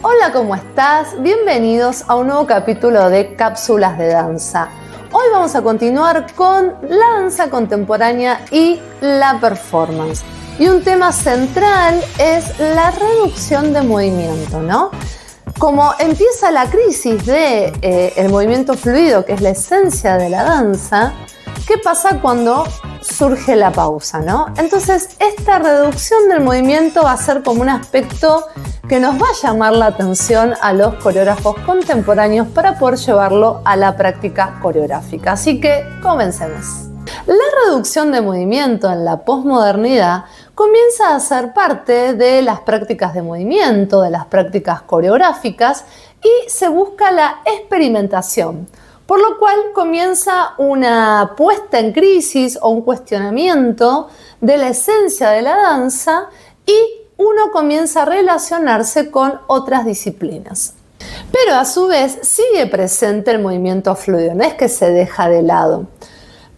Hola, ¿cómo estás? Bienvenidos a un nuevo capítulo de Cápsulas de Danza. Hoy vamos a continuar con la danza contemporánea y la performance. Y un tema central es la reducción de movimiento, ¿no? Como empieza la crisis el movimiento fluido, que es la esencia de la danza, ¿qué pasa cuando surge la pausa, ¿no? Entonces, esta reducción del movimiento va a ser como un aspecto que nos va a llamar la atención a los coreógrafos contemporáneos para poder llevarlo a la práctica coreográfica. Así que, comencemos. La reducción de movimiento en la posmodernidad comienza a ser parte de las prácticas de movimiento, de las prácticas coreográficas, y se busca la experimentación, por lo cual comienza una puesta en crisis o un cuestionamiento de la esencia de la danza y uno comienza a relacionarse con otras disciplinas. Pero a su vez sigue presente el movimiento fluido, no es que se deja de lado.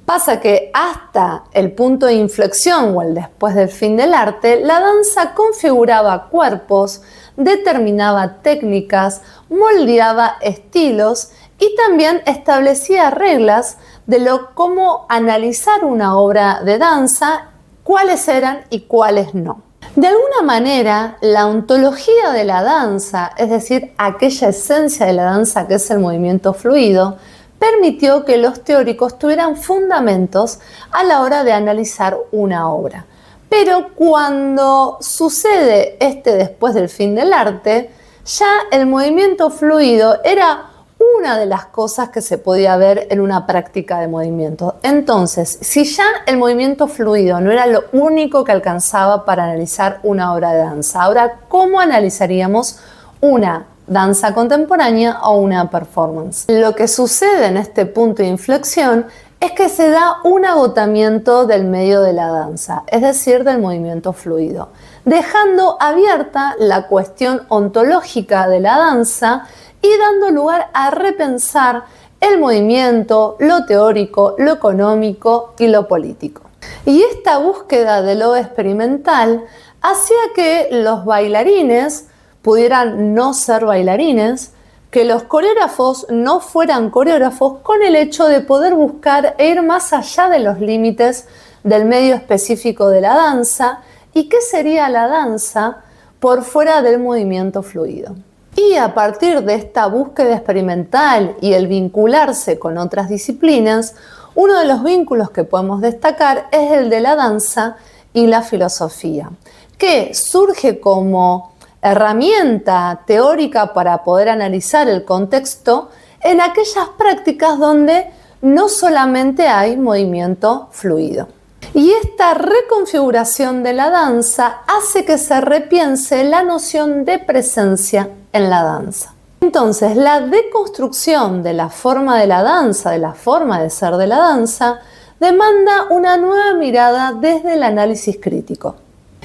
Pasa que hasta el punto de inflexión o el después del fin del arte, la danza configuraba cuerpos, determinaba técnicas, moldeaba estilos y también establecía reglas de cómo analizar una obra de danza, cuáles eran y cuáles no. De alguna manera, la ontología de la danza, es decir, aquella esencia de la danza que es el movimiento fluido, permitió que los teóricos tuvieran fundamentos a la hora de analizar una obra. Pero cuando sucede después del fin del arte, ya el movimiento fluido era una de las cosas que se podía ver en una práctica de movimiento. Entonces, si ya el movimiento fluido no era lo único que alcanzaba para analizar una obra de danza, ahora, ¿cómo analizaríamos una danza contemporánea o una performance? Lo que sucede en este punto de inflexión es que se da un agotamiento del medio de la danza, es decir, del movimiento fluido, dejando abierta la cuestión ontológica de la danza y dando lugar a repensar el movimiento, lo teórico, lo económico y lo político. Y esta búsqueda de lo experimental hacía que los bailarines pudieran no ser bailarines, que los coreógrafos no fueran coreógrafos, con el hecho de poder buscar e ir más allá de los límites del medio específico de la danza y qué sería la danza por fuera del movimiento fluido. Y a partir de esta búsqueda experimental y el vincularse con otras disciplinas, uno de los vínculos que podemos destacar es el de la danza y la filosofía, que surge como herramienta teórica para poder analizar el contexto en aquellas prácticas donde no solamente hay movimiento fluido. Y esta reconfiguración de la danza hace que se repiense la noción de presencia en la danza. Entonces, la deconstrucción de la forma de la danza, de la forma de ser de la danza, demanda una nueva mirada desde el análisis crítico.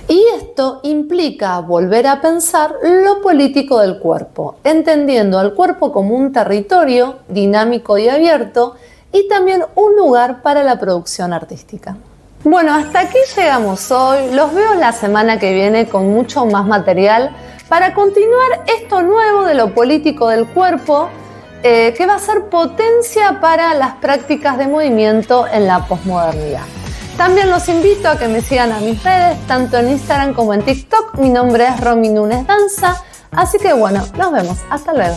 Y esto implica volver a pensar lo político del cuerpo, entendiendo al cuerpo como un territorio dinámico y abierto y también un lugar para la producción artística. Bueno, hasta aquí llegamos hoy. Los veo la semana que viene con mucho más material para continuar esto nuevo de lo político del cuerpo, que va a ser potencia para las prácticas de movimiento en la posmodernidad. También los invito a que me sigan a mis redes, tanto en Instagram como en TikTok. Mi nombre es Romy Núñez Danza, así que bueno, nos vemos. Hasta luego.